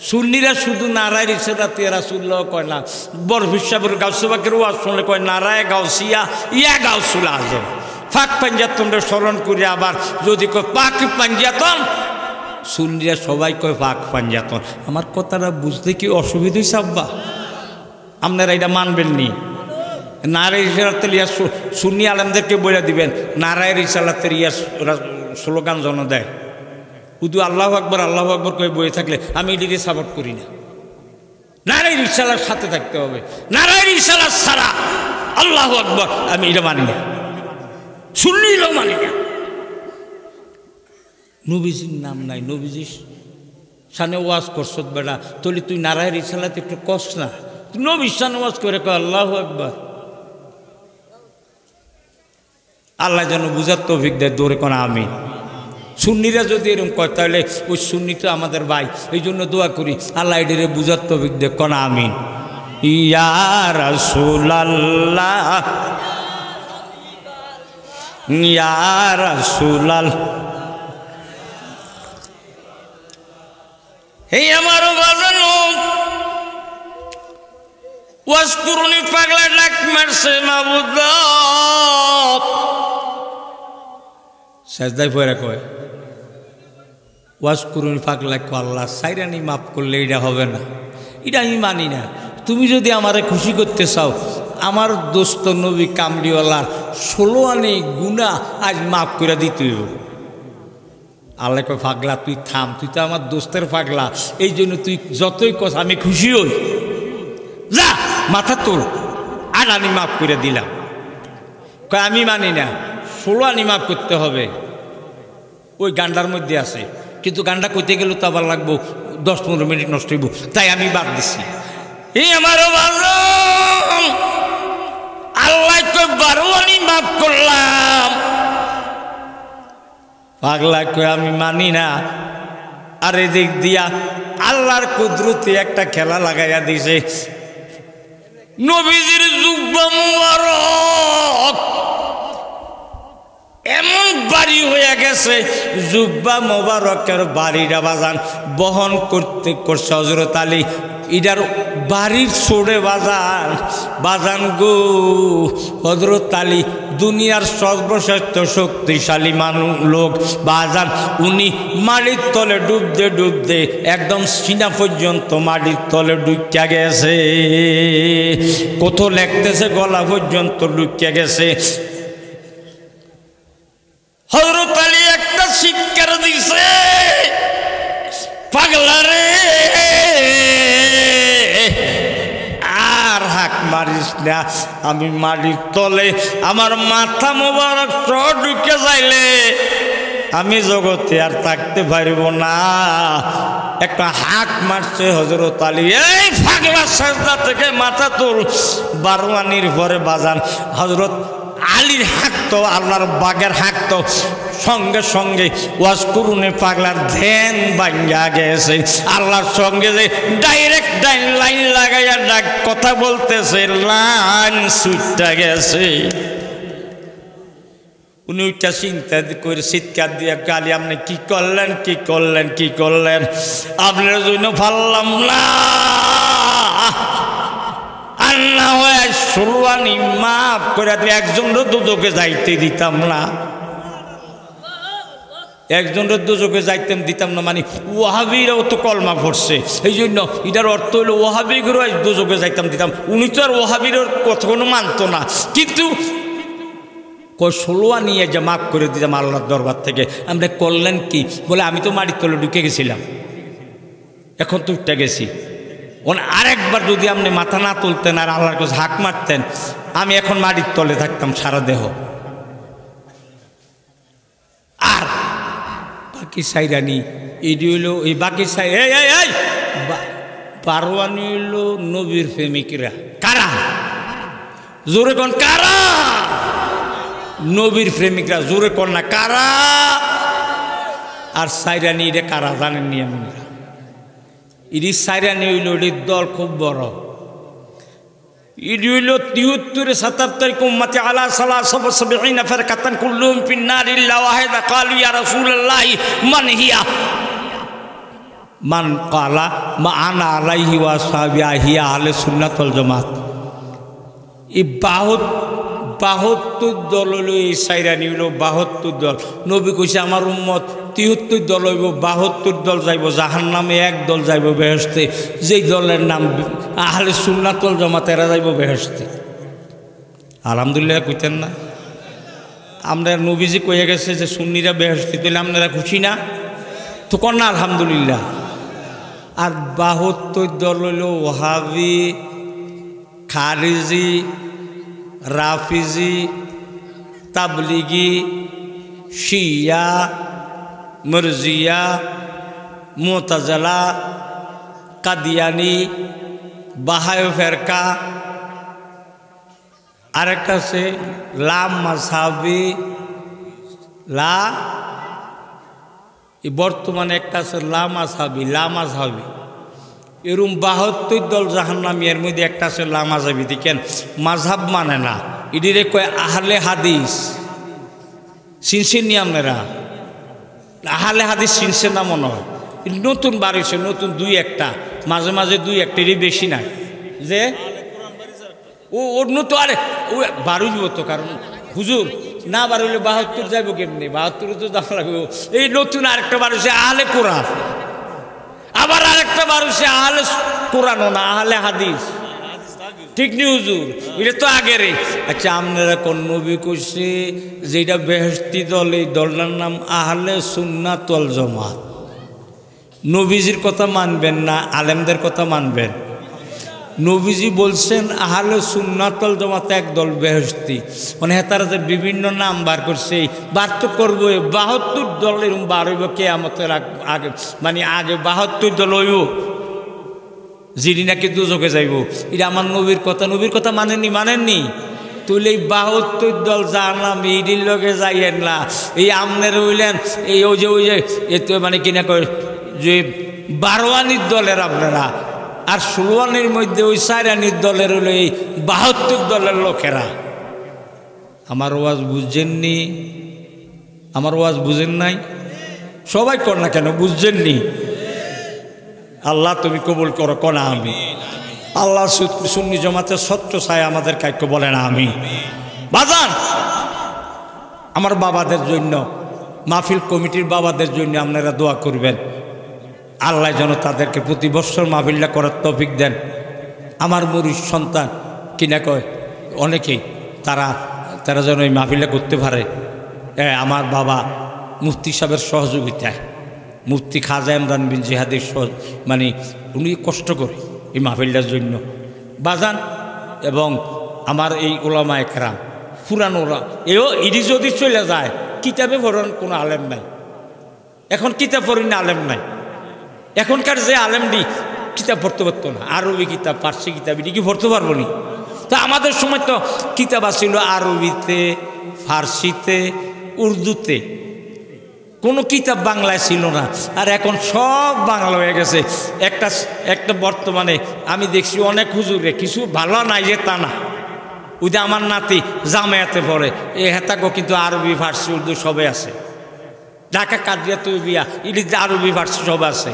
সুন্নিরা শুধু নারায়ে রিসালাত ইয়া রাসূলুল্লাহ কয় না, বরফির সাহেবের গাউসে পাকের ওয়াজ শুনলে কয় নারায়ে গাউসিয়া ইয়া গাউসুল আজম। ফাঁক পাঞ্জাতনটা স্মরণ করে আবার যদি কয় পাক পাঞ্জাতন, সুন্নিরা সবাই কয় পাক পাঞ্জাতন। আমার কথাটা বুঝতে কি অসুবিধা হইছে আব্বা? আপনারা এটা মানবেন নি? নারায়ে রিসালাতের ইয়া সুন্নি আলেমদেরকে বলে দিবেন নারায়ে রিসালাতের ইয়া স্লোগান জন দেয়, শুধু আল্লাহু আকবার আল্লাহু আকবার কয়ে বয়ে থাকলে আমি এটিকে সাপোর্ট করি না। নারায়ে রিসালাত সাথে থাকতে হবে, নারায়ে রিসালাত ছাড়া আল্লাহু আকবার আমি এটা মানি না, সুন্নিও মানি না। নবীজির নাম নাই, নবীজির সামনে ওয়াজ করছ বেটা, তাহলে তুই নারায়ে রিসালাত একটু কস না, তুই নবীর সামনে ওয়াজ করে কয় আল্লাহু আকবার। আল্লাহ যেন বুঝার তৌফিক দেয়, দৌড়ে কোন আমি। সুন্নিরা যদি এরকম কয় তাহলে ওই সুন্নি তো আমাদের ভাই, এই জন্য দোয়া করি আল্লাহ এটারে বুঝার তৌফিক দেয়, কোন আমিন। ইয়া রাসূলুল্লাহ ইয়া রাসূলুল্লাহ। হে আমার বাজানো ওয়াজকুরুনি পাগলা ডাক মারছে মাবুদ, সাজদায় পয়রা কয় ওয়াজকুরুনি পাগলা কয় আল্লাহ সাইরানি মাফ করলে এটা হবে না, এটা আমি মানি না। তুমি যদি আমারে খুশি করতে চাও, আমার দোস্ত নবী কামড়িওয়ালার 16 আনি গুনাহ আজ মাফ করে দিতে হবে। আল্লাহ কয় পাগলা তুই থাম, তুই তো আমার দোস্তের পাগলা, এই জন্য তুই যতই কথা আমি খুশি হই, যা মাথা তোল, আর আমি মাফ করে দিলাম। কয় আমি মানি না, 16 আনি মাফ করতে হবে, ওই গান্ডার মধ্যে আছে, কিন্তু গান্ডা কইতে গেলে তো আবার লাগবো 10-15 মিনিট নষ্ট হইব, তাই আমি বাদ দিছি। এই আমার আল্লাহ কয় 12 আনি মাফ করলাম, পাগলা কয় আমি মানি না। আর এদিক দিয়া আল্লাহর কুদরতে একটা খেলা লাগাইয়া দিছে, নবীজির জুব্বা মুবারক এমন বাড়ি হয়ে গেছে, জুব্বা মোবারকের বাড়িটা বাজান বহন করতে করছে হযরত আলী। ইডার বাড়ির ছোড়ে বাজান বাজান গো হযরত আলী দুনিয়ার সর্বশ্রেষ্ঠ শক্তিশালী লোক বাজান, উনি মাটির তলে ডুবতে ডুবতে একদম সিনা পর্যন্ত মাটির তলে ডুবকে গেছে, কত লেখতেছে গলা পর্যন্ত ডুবকে গেছে। হযরত আলী একটা শিক্ষার দিছে, পাগলা রে আর হাক মারিস না, আমি মাটির তলে আমার মাথা মোবারক ঢুকে যাইলে আমি জগতে আর থাকতে পারব না। একটা হাক মারছে হযরত আলী, এই পাগলা সাজদা থেকে মাথা তুল। 12 আনির পরে বাজান হযরত আলীর হাক তো আল্লাহর বাগের হাক তো সঙ্গে সঙ্গে ওয়াজকুরুনি পাগলার ধ্যান ভাঙ্গা গেছে। আল্লাহর সঙ্গে যে ডাইরেক্ট লাইন লাগাইয়া ডাক কথা বলতেছে, লাইন ছুটটা গেছে। উনি ওইটা চিন্তা করে চিৎকার দিয়ে কালি আপনি কি করলেন কি করলেন কি করলেন, আপনার জন্য পারলাম না, আর না হয় 16 আনি মাফ করে দিলে একজনের দুজকে যাইতে দিতাম না, একজনের দুজকে যাইতাম দিতাম না, মানে ওয়াহাবিরাও তো কলমা পড়ছে, এই জন্য এটার অর্থ হলো ওয়াহাবিগুলো দুজকে যাইতাম দিতাম। উনি তো আর ওয়াহাবির কথা কোনো মানতো না, কিন্তু 16 নিয়ে যে মাফ করে দিতাম আল্লাহর দরবার থেকে। আপনি করলেন কি? বলে আমি তো মাটির তলে ঢুকে গেছিলাম, এখন তো উঠতে গেছি। আরেকবার যদি আপনি মাথা না তুলতেন আর আল্লাহর কাছে হাঁক মারতেন, আমি এখন মাটির তলে থাকতাম সারা দেহ। আর বাকি সাইরানি এটি হইল এই বাকি সাই বারোয়ানি হইল নবীর প্রেমিকরা। কারা? জোরে কোন কারা? নবীর প্রেমিকরা। জোরে কোন না কারা? আর সাইরানি এটা কারা জানেননি? আপনারা ইডি সাইরানি হইল এটির দল খুব বড়। ইডি হইল 73-77 উম্মতি আলা সালাসাত সাবঈনা ফারকাতান কুল্লুহুম ফিন-নার ইল্লা ওয়াহিদা ক্বালু ইয়া রাসূলুল্লাহ মান হিয়া মান ক্বালা মা আনা আলাইহি ওয়া আসহাবিয়া হিয়া আহলে সুন্নাত ওয়াল জামাত। এই 72 দল হইল এই সাইরানি হইল 72 দল। নবী কইছে আমার উম্মত 73 দল হইব, 72 দল যাইব জাহান্নামে, এক দল যাইব বেহেশতে। যেই দলের নাম আহলে সুন্নাত ওয়াল জামাত, এরা যাইব বেহেশতে। আলহামদুলিল্লাহ কইতেন না? আমরা নবীজি কইয়া গেছে যে সুন্নিরা বেহেশতে, তাহলে আপনারা খুশি না? তো কর না আলহামদুলিল্লাহ। আর 72 দল হইল ওয়াহাবি, খারিজি, রাফিজি, তাবলিগি, শিয়া, মুরজিয়া, মুতাজিলা, কাদিয়ানি, বাহায় ফেরকা, আরেকটা আছে লাম মাযহাবি, বর্তমানে একটা আছে লামাজহাবি। এরম 72 দল জাহান্নামী। এর মধ্যে একটা আছে লামাজহাবি। দেখেন মাযহাব মানে না, এটিরে কয় আহলে হাদিস। চিনছেন নি আপনারা? আহলে হাদিস চিনছেন না মনে হয়? নতুন বাড়িছে, নতুন 2-1টা, মাঝে মাঝে 2-1টা, এরই বেশি নাই। যে ওর নতুন আরে ও বাড়ুইব তো, কারণ হুজুর না বাড়লে 72 যাইব কেমনি? 72 তো দাম লাগবে। এই নতুন আরেকটা বাড়ছে আহলে কোরআন, আবার আরেকটা বাড়ছে আহলে কোরআনও না, আহলে হাদিস। ঠিক নি হুজুর? এটা তো আগেরে। আচ্ছা আপনারা কোন নবী কইছে যেটা বেহেশতি দল, এই দলটার নাম আহলে সুন্নাত ওয়াল জামাত। নবীজির কথা মানবেন না, আলেমদের কথা মানবেন? নবীজি বলছেন আহলে সুন্নাত ওয়াল জামাত এক দল বেহেশতি। মানে তারা যে বিভিন্ন নাম বার করছে, বার তো করবো। 72 দল এরকম বার হইব কিয়ামতের আগে, মানে আগে 72 দল হইব যিনি নাকি দুজকে যাইব। এটা আমার নবীর কথা। নবীর কথা মানেননি? তুই এই 72 দল জাহান্নাম, ইডির লগে যাইয়েন না। এই আমনের হইলেন এই ওই যে এতে মানে কিনা কয় যে 12 দলের আপনারা, আর 16 মধ্যে ওই 4 দলের হলো এই 72 দলের লোকেরা। আমার ওয়াজ বুঝছেননি? আমার ওয়াজ বুঝেন নাই? সবাই কর না কেন? বুঝছেননি? আল্লাহ তুমি কবুল করো, কোনা আমি। আল্লাহ সুন্নি জামাতের সত্য ছায় আমাদের কাইক্য বলে না আমি। বাজান আমার বাবাদের জন্য, মাহফিল কমিটির বাবাদের জন্য আপনারা দোয়া করবেন। আল্লাহ যেন তাদেরকে প্রতি বছর মাহফিলটা করার তৌফিক দেন। আমার মুরিদ সন্তান কিনা কয় অনেকেই, তারা যেন এই মাহফিলটা করতে পারে। আমার বাবা মুফতি সাহেবের সহযোগিতায়, মুফতি খাজা ইমরান বিন জিহাদের মানে উনি কষ্ট করে এই মাহফিলটার জন্য বাজান। এবং আমার এই ওলামা একরাম পুরানো এটি যদি চলে যায়, কিতাবে পড়ার কোনো আলেম নাই। এখন কিতাব পড়ি না, আলেম নাই। এখনকার যে আলেমটি কিতাব পড়তে পারতো না, আরবি কিতাব, ফার্সি কিতাব, এটি কি পড়তে পারবো নি? তা আমাদের সময় তো কিতাব আসছিল আরবিতে, ফার্সিতে, উর্দুতে, কোনো কিতাব বাংলায় ছিল না। আর এখন সব বাংলা হয়ে গেছে। একটা বর্তমানে আমি দেখছি অনেক হুজুরে, কিছু ভালো নাই যে তা না, ওই যে আমার নাতি জামায়াতে পড়ে, এ হেতাকো কিন্তু আরবি, ফার্সি, উর্দু সবে আছে। ঢাকা কাদিয়া তৈবিয়া এটি আরবি, ফার্সি সব আছে।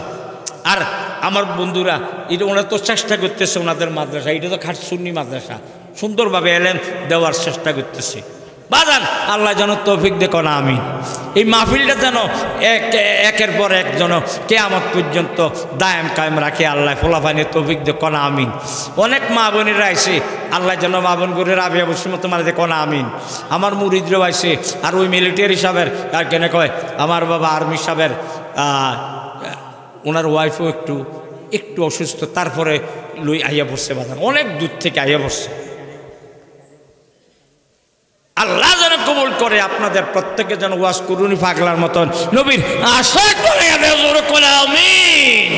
আর আমার বন্ধুরা এটা ওনারা তো চেষ্টা করতেছে, ওনাদের মাদ্রাসা এটা তো খাট সুন্নি মাদ্রাসা, সুন্দরভাবে এলেন দেওয়ার চেষ্টা করতেছে। বাজান আল্লাহ যেন তৌফিক দেখো না আমি এই মাহফিলটা যেন একের পর এক যেন কিয়ামত পর্যন্ত দায়াম কায়েম রাখে আল্লাহ ফলাফানি তৌফিক দেখো না আমিন। অনেক মা বোনেরা আইসে আল্লাহ যেন মা বোন করে রাবিয়া বসুমত মারা দেখো না আমিন। আমার মুরিদরাও আইসে আর ওই মিলিটারি সাহেবের আর কেন কয় আমার বাবা আর্মি সাহেবের ওনার ওয়াইফও একটু অসুস্থ, তারপরে লই আইয়া পড়ছে বাজান, অনেক দূর থেকে আইয়া পড়ছে। আল্লাহ যেন কবুল করে আপনাদের প্রত্যেকে যেন ওয়াজ করুনি পাগলার মতন নবীর আশা করে আমিন।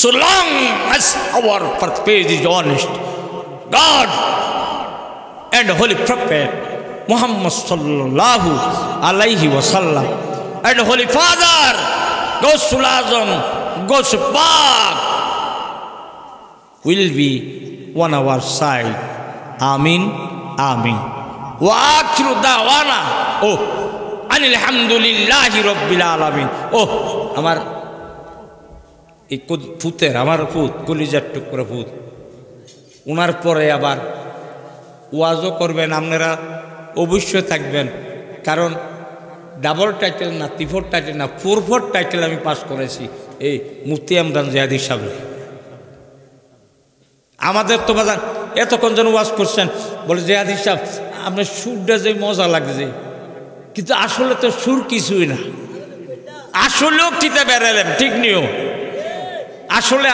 So long as our purpose is honest, God and Holy Prophet Muhammad sallallahu alaihi wasallam and Holy Father Gausul Azam Gausul Pak will be on our side. Amin, Amin. Wa akhiru da'wana alhamdulillahi rabbil alamin। আমার এই ফুতের আমার ফুত কলিজার টুকরা ফুত, ওনার পরে আবার ওয়াজও করবেন, আপনারা অবশ্যই থাকবেন, কারণ ডাবল টাইটেল না, 3-4 টাইটেল না, 4 টাইটেল আমি পাস করেছি এই মুফতি ইমরান জিয়াদি সাহেব। আমাদের তো বাজান এতক্ষণ যেন ওয়াজ করছেন, বলে জিয়াদি সাহেব আপনার সুরটা যে মজা লাগছে, কিন্তু আসলে তো সুর কিছুই না, আসলেও কিতা বেড়ালেন ঠিক নিও। আসলে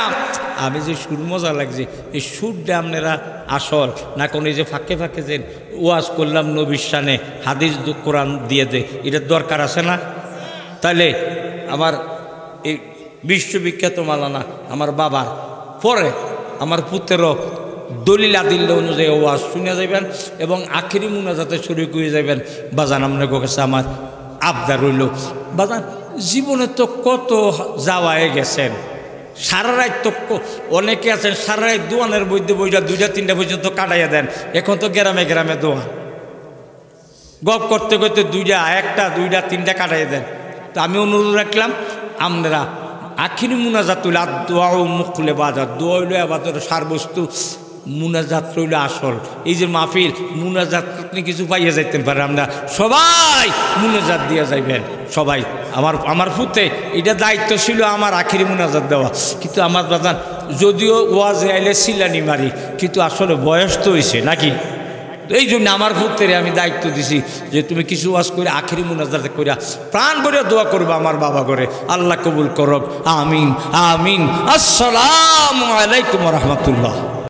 আমি যে সুর মজা লাগছে এই সুরটা আপনারা আসল না কোন এই যে ফাঁকে ফাঁকে যে ওয়াজ করলাম নবীর শানে হাদিস কোরআন দিয়ে দে, এটার দরকার আছে না? তাহলে আমার এই বিশ্ববিখ্যাত মালানা আমার বাবার পরে আমার পুত্রেরও দলিল আদিল্লা অনুযায়ী ওয়াজ শুনে যাবেন এবং আখিরি মুনাজাতে শরীক হয়ে যাবেন। বাজান আপনার কাছে আমার আবদার রইল, বাজান জীবনে তো কত যাওয়ায় গেছেন, সারা রাত তো অনেকে আছেন সারা রাত দোয়ানের মধ্যে বইটা 2টা-3টা পর্যন্ত কাটাইয়া দেন। এখন তো গ্রামে গ্রামে দোয়া গপ করতে করতে 2টা 1টা 2টা 3টা কাটাইয়া দেন। তো আমি অনুরোধ রাখলাম আপনারা আখিরি মুনাজাত হইল আর দোয়া ও মুখলে বাজার, দোয়া হইল আবার সারবস্তু, মুনাজাত রইল আসল। এই যে মাহফিল মুনাজাত কিছু পাইয়া যাইতেন পারে, আমরা সবাই মুনাজাত দিয়ে যাইবেন সবাই। আমার ফুতে এটা দায়িত্ব ছিল আমার আখিরি মুনাজাত দেওয়া, কিন্তু আমার বাজান যদিও ওয়াজে আইলে সিলানি মারি, কিন্তু আসলে বয়স তো হয়েছে নাকি, এই জন্য আমার ফুতেরে আমি দায়িত্ব দিছি যে তুমি কিছু ওয়াজ করে আখিরি মুনাজাত করিয়া প্রাণ ভরিয়া দোয়া করবা আমার বাবা করে, আল্লাহ কবুল করক। আমিন আমিন। আসসালামু আলাইকুম ওয়া রাহমাতুল্লাহ।